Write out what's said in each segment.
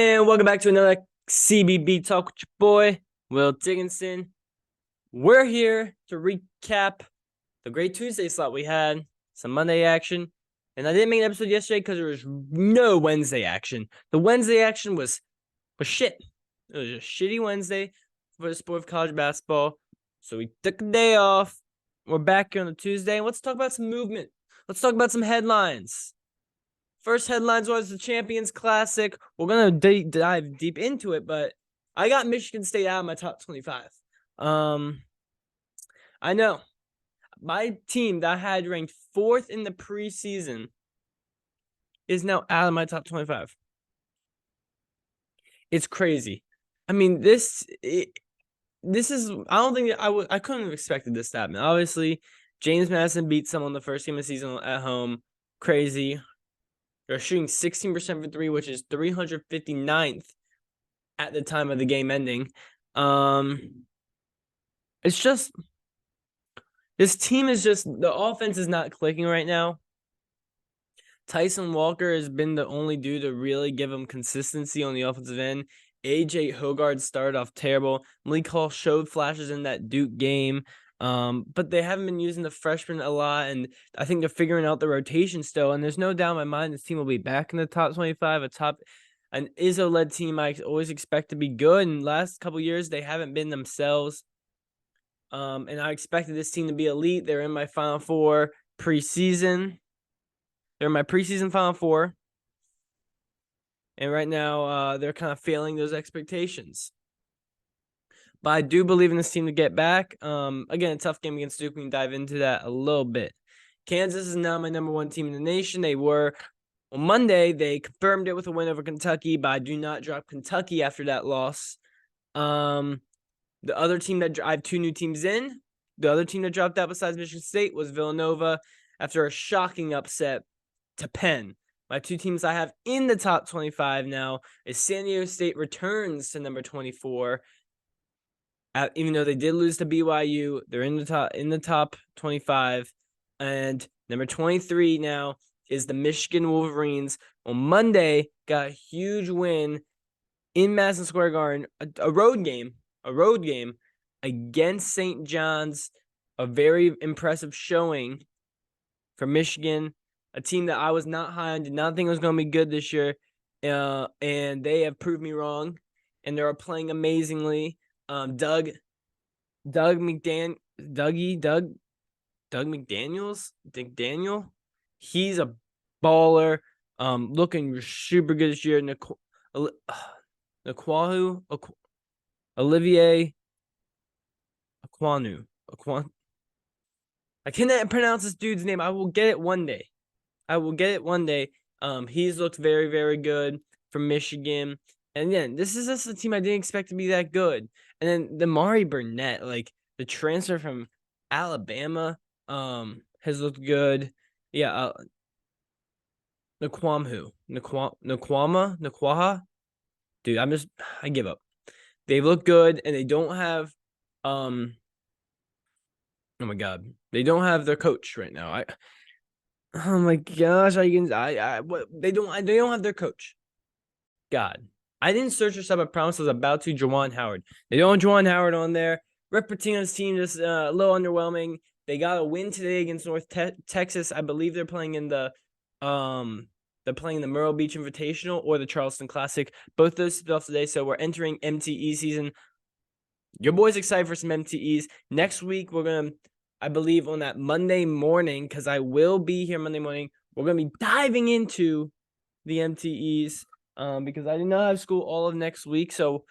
And welcome back to another CBB Talk with your boy, Will Dickinson. We're here to recap the great Tuesday slot we had, some Monday action. And I didn't make an episode yesterday because there was no Wednesday action. The Wednesday action was shit. It was a shitty Wednesday for the sport of college basketball. So we took a day off. We're back here on the Tuesday. And let's talk about some movement. Let's talk about some headlines. First headlines was the Champions Classic. We're going to dive deep into it, but I got Michigan State out of my top 25. I know. My team that I had ranked 4th in the preseason is now out of my top 25. It's crazy. I mean, this is, I don't think I couldn't have expected this to happen. Obviously, James Madison beat someone the first game of the season at home. Crazy. They're shooting 16% for three, which is 359th at the time of the game ending. It's just, this team is just, the offense is not clicking right now. Tyson Walker has been the only dude to really give him consistency on the offensive end. AJ Hoggard started off terrible. Malik Hall showed flashes in that Duke game. But they haven't been using the freshmen a lot, and I think they're figuring out the rotation still. And there's no doubt in my mind this team will be back in the top 25, an Izzo-led team I always expect to be good. And last couple years, they haven't been themselves. And I expected this team to be elite. They're in my Final Four preseason. They're in my preseason Final Four. And right now, they're kind of failing those expectations. But I do believe in this team to get back. Again, a tough game against Duke. We can dive into that a little bit. Kansas is now my number 1 team in the nation. They were on Monday. They confirmed it with a win over Kentucky, but I do not drop Kentucky after that loss. The other team that I have 2 new teams in. The other team that dropped out besides Michigan State was Villanova after a shocking upset to Penn. My 2 teams I have in the top 25 now is San Diego State returns to number 24. Even though they did lose to BYU, they're in the top 25. And number 23 now is the Michigan Wolverines. On Monday, got a huge win in Madison Square Garden, a road game against St. John's. A very impressive showing for Michigan, a team that I was not high on, did not think was going to be good this year. And they have proved me wrong, and they're playing amazingly. Doug McDaniels, he's a baller. Looking super good this year. Olivier Aquanu. I cannot pronounce this dude's name. I will get it one day. He's looked very, very good for Michigan. And again, this is just a team I didn't expect to be that good. And then the Mari Burnett, like the transfer from Alabama, has looked good. Yeah, Nakwaha. Dude, I give up. They look good, and they don't have, oh my God, they don't have their coach right now. Oh my gosh, they don't have their coach. God. I didn't search this up. I promise I was about to. Juwan Howard. They don't have Juwan Howard on there. Rick Pitino's team just a little underwhelming. They got a win today against North Texas. I believe they're playing in the Myrtle Beach Invitational or the Charleston Classic. Both those tipped off today, so we're entering MTE season. Your boy's excited for some MTEs. Next week, we're going to, I believe, on that Monday morning, because I will be here Monday morning, we're going to be diving into the MTEs. Because I did not have school all of next week, so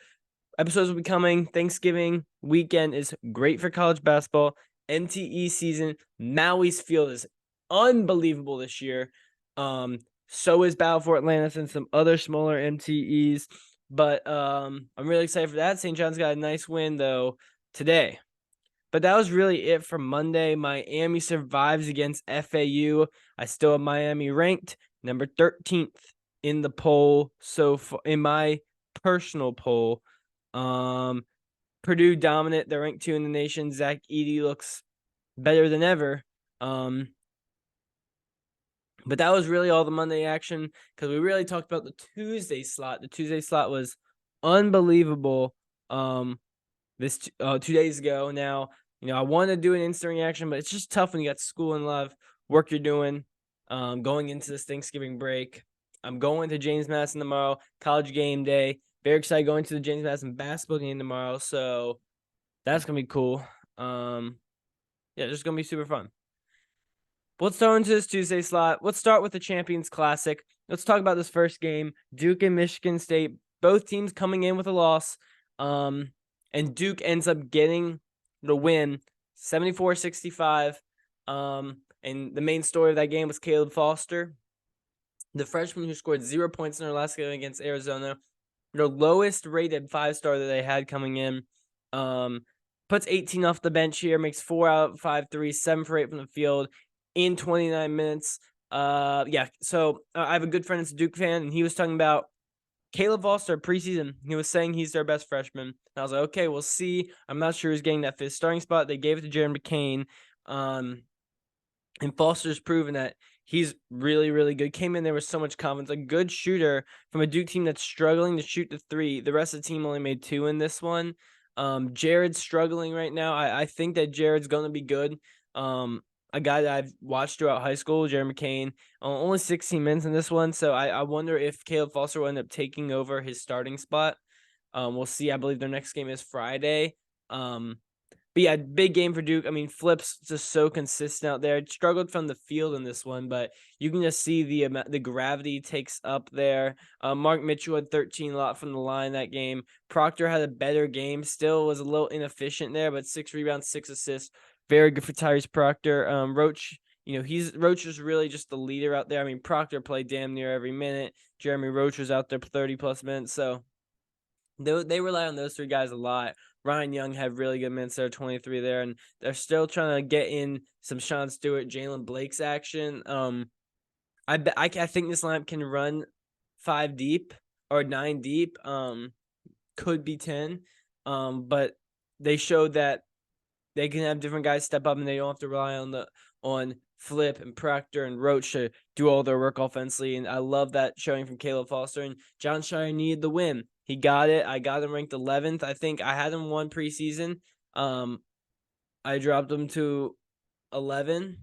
episodes will be coming. Thanksgiving weekend is great for college basketball. MTE season, Maui's field is unbelievable this year. So is Battle for Atlantis and some other smaller MTEs. But I'm really excited for that. St. John's got a nice win though today. But that was really it for Monday. Miami survives against FAU. I still have Miami ranked number 13th. In the poll, so in my personal poll, Purdue dominant. They're ranked 2 in the nation. Zach Edey looks better than ever. But that was really all the Monday action because we really talked about the Tuesday slot. The Tuesday slot was unbelievable. This 2 days ago. Now, I want to do an instant reaction, but it's just tough when you got school and love, work you're doing, going into this Thanksgiving break. I'm going to James Madison tomorrow, college game day. Very excited going to the James Madison basketball game tomorrow, so that's gonna be cool. Yeah, it's just gonna be super fun. Let's throw into this Tuesday slot. Let's start with the Champions Classic. Let's talk about this first game. Duke and Michigan State, both teams coming in with a loss. And Duke ends up getting the win, 74-65. And the main story of that game was Caleb Foster, the freshman who scored 0 points in their last game against Arizona. Their lowest rated 5-star that they had coming in. Puts 18 off the bench here, makes 4 out of 5 threes, 7 for 8 from the field in 29 minutes. So I have a good friend that's a Duke fan, and he was talking about Caleb Foster preseason. He was saying he's their best freshman. And I was like, okay, we'll see. I'm not sure who's getting that 5th starting spot. They gave it to Jared McCain. And Foster's proven that he's really, really good. Came in there with so much confidence. A good shooter from a Duke team that's struggling to shoot the 3. The rest of the team only made 2 in this one. Jared's struggling right now. I think that Jared's going to be good. A guy that I've watched throughout high school, Jared McCain, only 16 minutes in this one. So I wonder if Caleb Foster will end up taking over his starting spot. We'll see. I believe their next game is Friday. But yeah, big game for Duke. I mean, Flip's just so consistent out there. It struggled from the field in this one, but you can just see the gravity takes up there. Mark Mitchell had 13 a lot from the line that game. Proctor had a better game. Still was a little inefficient there, but 6 rebounds, 6 assists. Very good for Tyrese Proctor. Roach, Roach was really just the leader out there. I mean, Proctor played damn near every minute. Jeremy Roach was out there 30-plus minutes, so they rely on those 3 guys a lot. Ryan Young had really good minutes there, 23 there, and they're still trying to get in some Sean Stewart, Jalen Blake's action. I think this lineup can run 5 deep or 9 deep. Could be 10. But they showed that they can have different guys step up, and they don't have to rely on Flip and Proctor and Roach to do all their work offensively. And I love that showing from Caleb Foster. And John Shire needed the win. He got it. I got him ranked 11th. I think I had him 1 preseason. I dropped him to 11.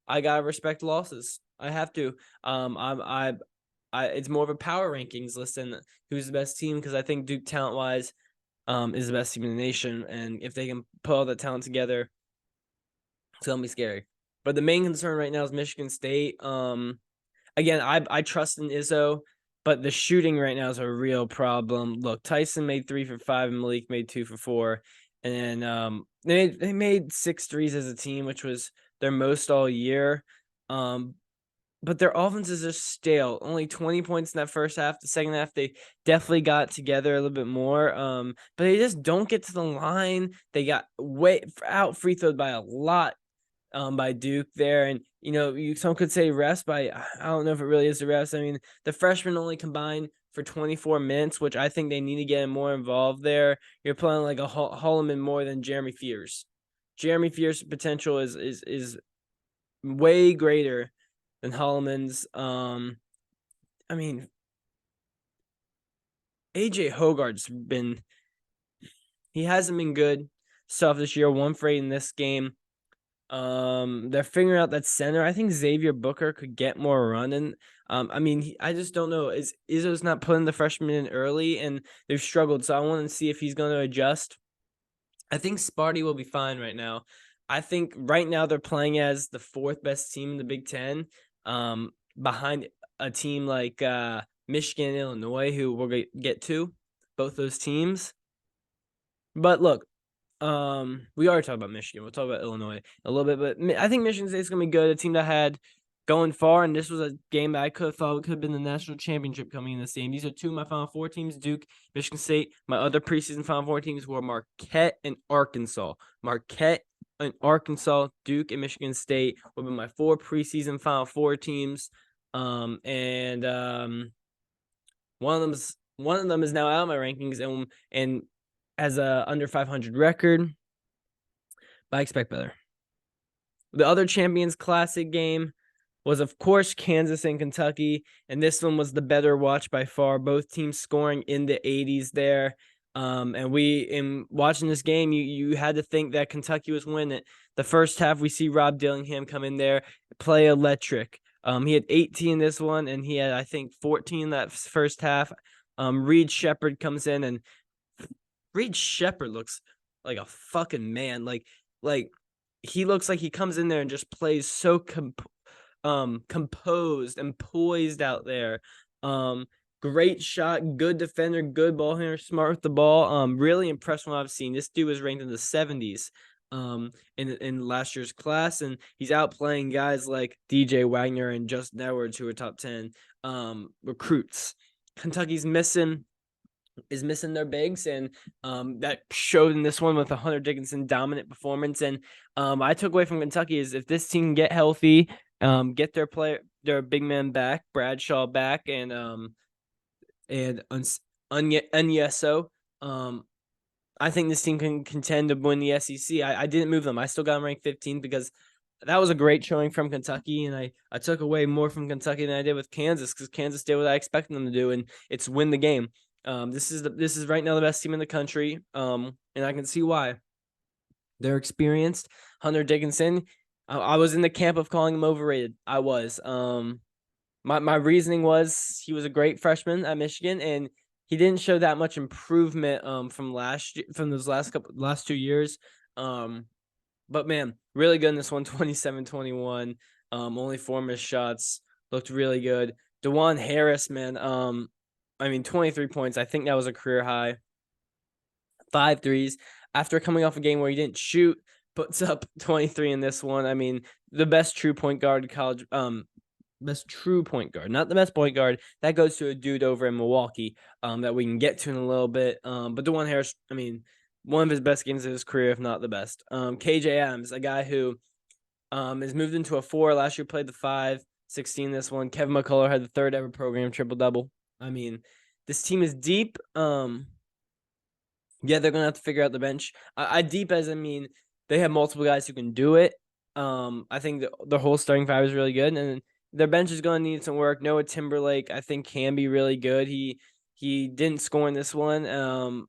I gotta respect losses. I have to. It's more of a power rankings list than who's the best team, because I think Duke talent wise is the best team in the nation, and if they can put all that talent together, it's gonna be scary. But the main concern right now is Michigan State. Again, I trust in Izzo, but the shooting right now is a real problem. Look, Tyson made 3 for 5, and Malik made 2 for 4, and they made 6 threes as a team, which was their most all year. But their offenses are stale. Only 20 points in that first half. The second half, they definitely got together a little bit more. But they just don't get to the line. They got way out free throwed by a lot by Duke there. And, some could say rest, but I don't know if it really is the rest. I mean, the freshmen only combined for 24 minutes, which I think they need to get more involved there. You're playing like a Holloman more than Jeremy Fears. Jeremy Fears' potential is way greater than Holloman's. I mean, AJ Hogarth's he hasn't been good stuff this year. 1 for 8 in this game. They're figuring out that center. I think Xavier Booker could get more running. I just don't know. Izzo's not putting the freshman in early, and they've struggled. So I want to see if he's going to adjust. I think Sparty will be fine right now. I think right now they're playing as the 4th best team in the Big Ten, behind a team like Michigan and Illinois, who we'll get to, both those teams. But look, we already talked about Michigan. We'll talk about Illinois a little bit, but I think Michigan State's going to be good. A team that had going far, and this was a game that I could have thought could have been the national championship coming in this game. These are 2 of my Final Four teams, Duke, Michigan State. My other preseason Final Four teams were Marquette and Arkansas. Marquette and Arkansas, Duke, and Michigan State will be my 4 preseason Final Four teams. One of them is now out of my rankings and has a under 500 record, but I expect better. The other Champions Classic game, was, of course, Kansas and Kentucky, and this one was the better watch by far. Both teams scoring in the 80s there. And in watching this game, you had to think that Kentucky was winning it. The first half, we see Rob Dillingham come in there, play electric. He had 18 in this one, and he had, I think, 14 that first half. Reed Shepherd comes in, and Reed Shepherd looks like a fucking man. Like he looks like he comes in there and just plays so composed and poised out there. Great shot, good defender, good ball handler, smart with the ball. Really impressed what I've seen. This dude was ranked in the 70s in last year's class, and he's outplaying guys like DJ Wagner and Justin Edwards, who are top 10 recruits. Kentucky's missing their bigs, and that showed in this one with a Hunter Dickinson dominant performance. And I took away from Kentucky is if this team get healthy, get their big man back, Bradshaw back, and Unyeso, I think this team can contend to win the SEC. I didn't move them. I still got them ranked 15th because that was a great showing from Kentucky, and I took away more from Kentucky than I did with Kansas because Kansas did what I expected them to do, and it's win the game. This is right now the best team in the country, and I can see why. They're experienced. Hunter Dickinson, I was in the camp of calling him overrated. I was. My reasoning was he was a great freshman at Michigan, and he didn't show that much improvement from those last 2 years. But man, really good in this one, 27-21. Only 4 missed shots, looked really good. DeJuan Harris, man, 23 points. I think that was a career high. 5 threes. After coming off a game where he didn't shoot, puts up 23 in this one. I mean, the best true point guard in college. Best true point guard, not the best point guard. That goes to a dude over in Milwaukee that we can get to in a little bit. But DeJuan Harris, one of his best games of his career, if not the best. KJ Adams, a guy who has moved into a 4. Last year played the 5, 16 this one. Kevin McCullough had the 3rd ever program triple-double. This team is deep. Yeah, they're going to have to figure out the bench. Deep as they have multiple guys who can do it. I think the whole starting 5 is really good, and their bench is going to need some work. Noah Timberlake, I think, can be really good. He didn't score in this one.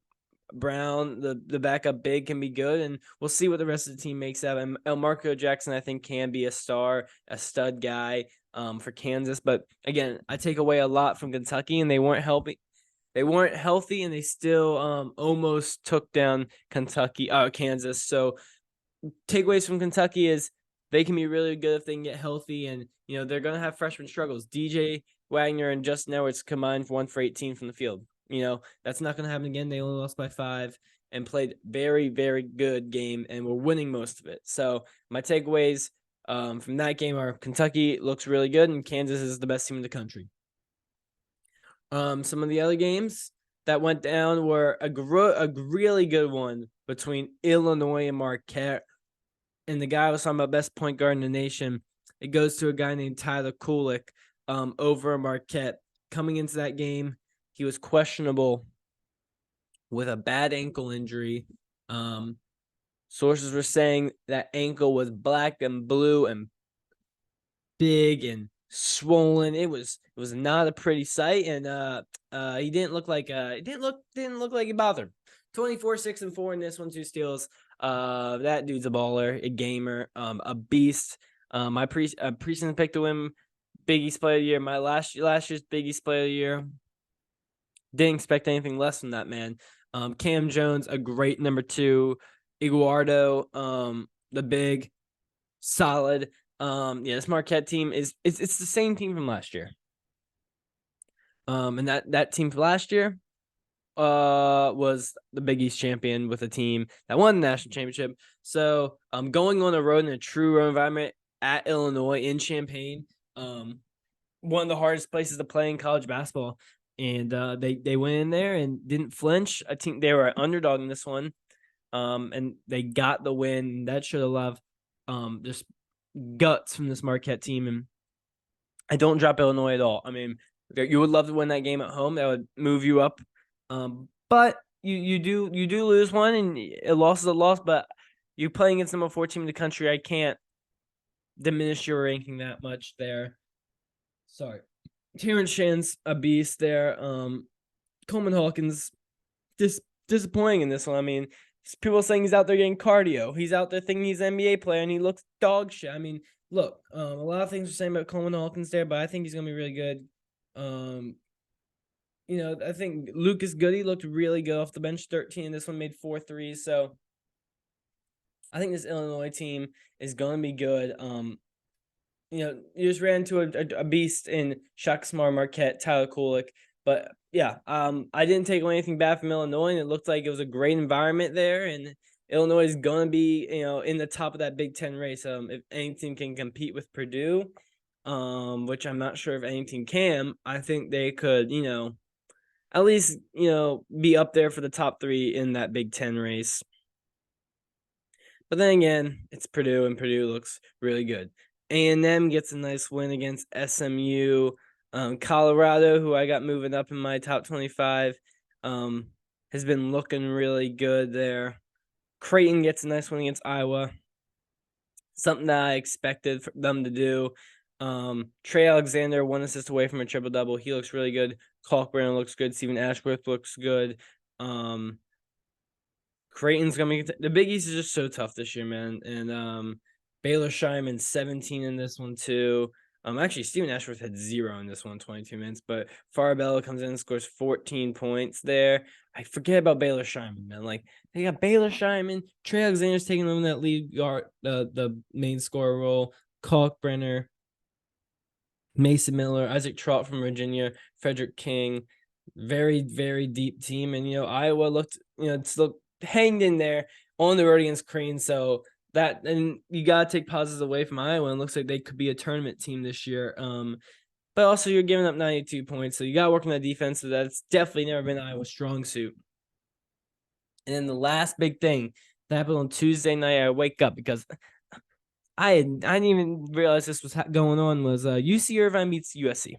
Brown, the backup big, can be good, and we'll see what the rest of the team makes out. And Marco Jackson, I think, can be a stud guy for Kansas. But again, I take away a lot from Kentucky, and they weren't healthy. They weren't healthy, and they still almost took down Kansas. So takeaways from Kentucky is they can be really good if they can get healthy, and they're going to have freshman struggles. DJ Wagner and Justin Edwards combined for 1 for 18 from the field. That's not going to happen again. They only lost by 5 and played very, very good game and were winning most of it. So my takeaways from that game are Kentucky looks really good and Kansas is the best team in the country. Some of the other games that went down were a really good one between Illinois and Marquette. And the guy I was talking about, best point guard in the nation, it goes to a guy named Tyler Kulik over at Marquette. Coming into that game, he was questionable with a bad ankle injury. Sources were saying that ankle was black and blue and big and swollen. It was not a pretty sight, and he didn't look like he bothered. 24, 6 and 4 in this one, 2 steals. That dude's a baller, a gamer, a beast. My preseason pick to win Big East Player of the Year. My last year's Big East Player of the Year. Didn't expect anything less from that man. Cam Jones, a great number 2. Iguardo, the big, solid. This Marquette team it's the same team from last year. And that team from last year was the Big East champion with a team that won the national championship. So going on the road in a true road environment at Illinois in Champaign, one of the hardest places to play in college basketball. And they went in there and didn't flinch. I think they were an underdog in this one. And they got the win. That showed a lot of just guts from this Marquette team. And I don't drop Illinois at all. You would love to win that game at home. That would move you up. But you do lose one, and a loss is a loss. But you playing against number 4 team in the country, I can't diminish your ranking that much there. Sorry. Terrence Shan's a beast there. Coleman Hawkins disappointing in this one. I mean, people saying he's out there getting cardio. He's out there thinking he's an NBA player, and he looks dog shit. I mean, look, a lot of things are saying about Coleman Hawkins there, but I think he's gonna be really good. I think Lucas Goody looked really good off the bench, 13. This one made 4 threes, so I think this Illinois team is gonna be good. You just ran into a beast in Shaka Smart, Marquette, Tyler Kulik. But yeah, I didn't take away anything bad from Illinois, and it looked like it was a great environment there. And Illinois is gonna be, in the top of that Big Ten race. If any team can compete with Purdue, which I'm not sure if any team can, I think they could, at least, be up there for the top 3 in that Big Ten race. But then again, it's Purdue, and Purdue looks really good. A&M gets a nice win against SMU. Colorado, who I got moving up in my top 25, has been looking really good there. Creighton gets a nice win against Iowa. Something that I expected for them to do. Trey Alexander, 1 assist away from a triple-double. He looks really good. Kalkbrenner looks good. Stephen Ashworth looks good. Creighton's gonna be the Big East is just so tough this year, man. And Baylor Scheinman 17 in this one too. Actually, Stephen Ashworth had 0 in this one, 22 minutes. But Farabello comes in and scores 14 points there. I forget about Baylor Scheinman, man. Like they got Baylor Scheinman, Trey Alexander's taking over that lead guard, the main scorer role. Kalkbrenner, Mason Miller, Isaac Trott from Virginia, Frederick King. Very, very deep team. And Iowa looked, hanged in there on the road against Creighton. So that, and you gotta take positives away from Iowa, and it looks like they could be a tournament team this year. But also you're giving up 92 points, so you gotta work on that defense. So that's definitely never been Iowa's strong suit. And then the last big thing that happened on Tuesday night, I wake up because I didn't even realize this was going on. Was UC Irvine beats USC.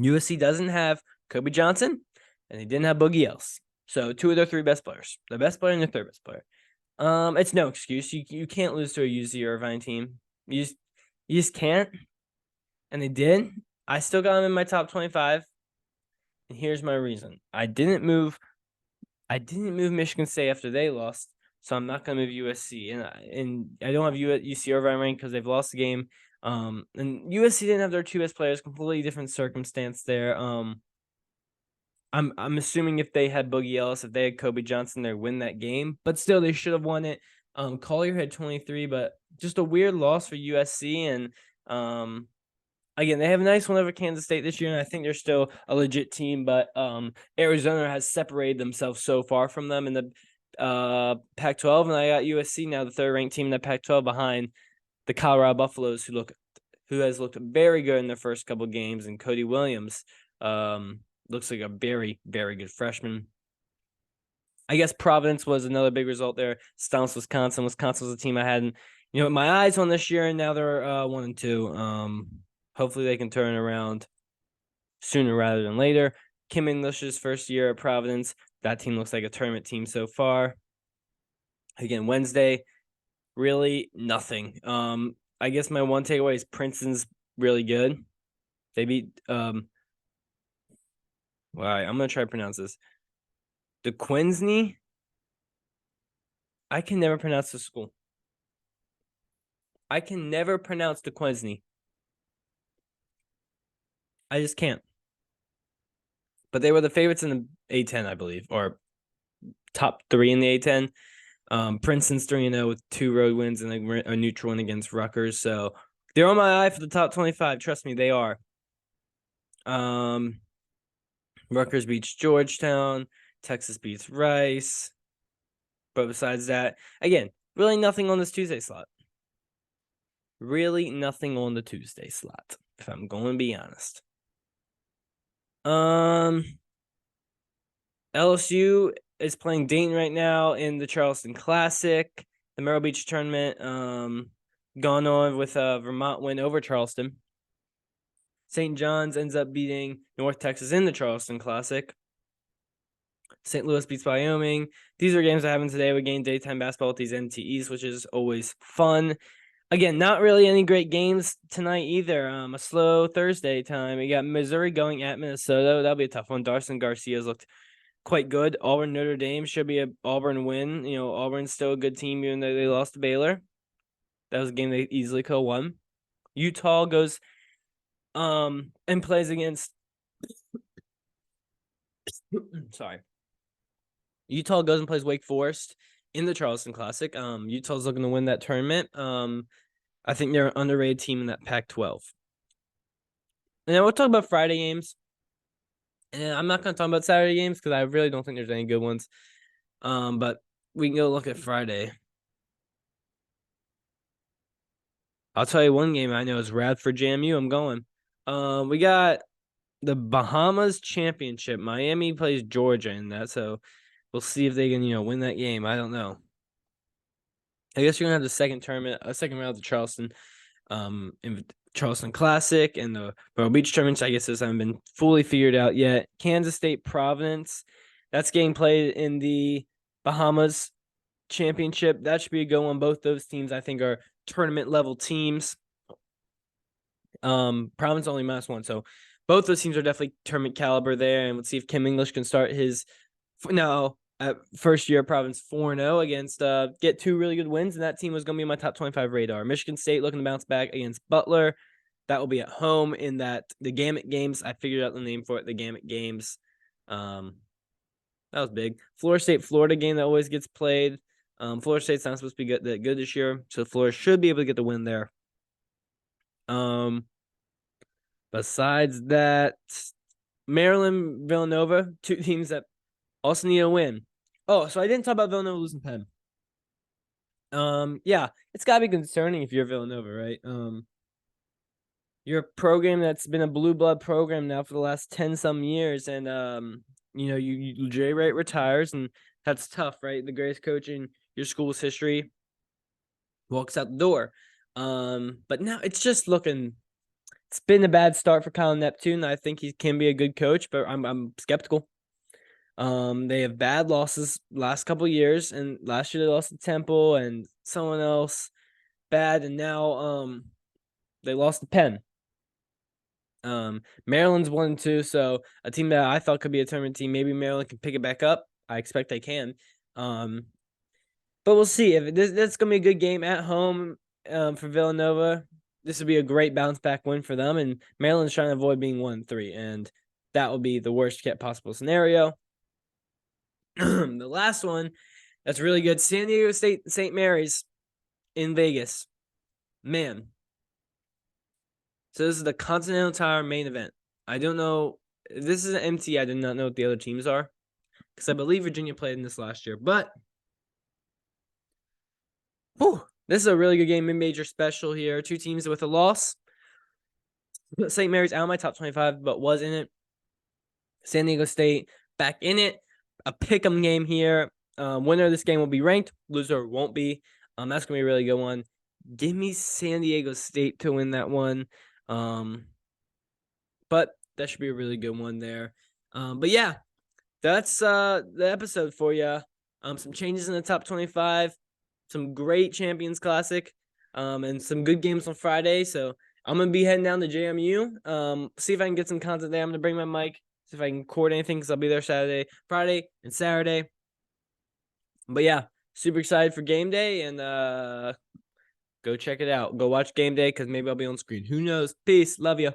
USC doesn't have Kobe Johnson, and they didn't have Boogie Ellis. So 2 of their 3 best players, the best player and the 3rd best player. It's no excuse. You can't lose to a UC Irvine team. You just can't. And they did. I still got them in my top 25. And here's my reason. I didn't move Michigan State after they lost, so I'm not gonna move USC. And I don't have UC Irvine ranked because they've lost the game. And USC didn't have their 2 best players. Completely different circumstance there. I'm assuming if they had Boogie Ellis, if they had Kobe Johnson, they win that game. But still, they should have won it. Collier had 23, but just a weird loss for USC. And again, they have a nice one over Kansas State this year, and I think they're still a legit team. But Arizona has separated themselves so far from them in the Pac-12, and I got USC now, the 3rd-ranked team in the Pac-12, behind the Colorado Buffaloes, who has looked very good in their first couple games, and Cody Williams. Looks like a very, very good freshman. I guess Providence was another big result there. Stomps Wisconsin. Wisconsin was a team I hadn't, my eyes on this year, and now they're 1-2. Hopefully they can turn it around sooner rather than later. Kim English's first year at Providence. That team looks like a tournament team so far. Again, Wednesday, really nothing. I guess my one takeaway is Princeton's really good. They beat all right, I'm going to try to pronounce this. The Quincy. I can never pronounce the school. I can never pronounce the Quincy. I just can't. But they were the favorites in the A10, I believe, or top 3 in the A10. Princeton's 3-0 with 2 road wins and a neutral win against Rutgers. So they're on my eye for the top 25. Trust me, they are. Rutgers beats Georgetown. Texas beats Rice. But besides that, again, really nothing on this Tuesday slot. Really nothing on the Tuesday slot, if I'm going to be honest. LSU is playing Dayton right now in the Charleston Classic, the Myrtle Beach tournament. Gone on with a Vermont win over Charleston. St. John's ends up beating North Texas in the Charleston Classic. St. Louis beats Wyoming. These are games that happen today. We gain daytime basketball with these NTEs, which is always fun. Again, not really any great games tonight either. A slow Thursday time. We got Missouri going at Minnesota. That'll be a tough one. Darson Garcia's looked quite good. Auburn Notre Dame should be a Auburn win. Auburn's still a good team even though they lost to Baylor. That was a game they easily could have won. Utah goes and plays against sorry. Utah goes and plays Wake Forest in the Charleston Classic. Utah's looking to win that tournament. I think they're an underrated team in that Pac-12. And then we'll talk about Friday games. And I'm not going to talk about Saturday games because I really don't think there's any good ones. But we can go look at Friday. I'll tell you one game I know is Radford JMU. I'm going. We got the Bahamas Championship. Miami plays Georgia in that, so we'll see if they can, win that game. I don't know. I guess you're gonna have the second tournament, a second round of the Charleston, in Charleston Classic and the Myrtle Beach tournaments. I guess those haven't been fully figured out yet. Kansas State Providence, that's getting played in the Bahamas Championship. That should be a good one. Both those teams, I think, are tournament level teams. Providence only -1, so both those teams are definitely tournament caliber there. And let's see if Kim English can start his first year Providence 4-0 against get two really good wins, and that team was going to be my top 25 radar. Michigan State looking to bounce back against Butler. That will be at home in the Gamut Games. I figured out the name for it, the Gamut Games. That was big. Florida State Florida game that always gets played. Florida State's not supposed to be good this year, so Florida should be able to get the win there. Besides that, Maryland, Villanova, two teams that also need a win. Oh, so I didn't talk about Villanova losing Penn. Yeah, it's gotta be concerning if you're Villanova, right? You're a program that's been a blue blood program now for the last 10-some years, and Jay Wright retires, and that's tough, right? The greatest coach in your school's history walks out the door. But now it's just looking. It's been a bad start for Kyle Neptune. I think he can be a good coach, but I'm skeptical. They have bad losses last couple of years, and last year they lost to Temple and someone else bad, and now they lost to Penn. Maryland's 1-2, so a team that I thought could be a tournament team. Maybe Maryland can pick it back up. I expect they can. But we'll see. If that's gonna be a good game at home for Villanova. This would be a great bounce back win for them, and Maryland's trying to avoid being 1-3, and that would be the worst possible scenario. The last one that's really good, San Diego State St. Mary's in Vegas. Man. So this is the Continental Tire main event. I don't know. This is an MT. I did not know what the other teams are because I believe Virginia played in this last year. But this is a really good game, mid-major special here. Two teams with a loss. St. Mary's out of my top 25, but was in it. San Diego State back in it. A pick'em game here. Winner of this game will be ranked. Loser won't be. That's gonna be a really good one. Give me San Diego State to win that one. But that should be a really good one there. But yeah, that's the episode for you. Some changes in the top 25, some great Champions Classic, and some good games on Friday. So I'm gonna be heading down to JMU. See if I can get some content there. I'm gonna bring my mic. See if I can record anything because I'll be there Friday, and Saturday. But yeah, super excited for game day, and go check it out. Go watch game day because maybe I'll be on screen. Who knows? Peace. Love you.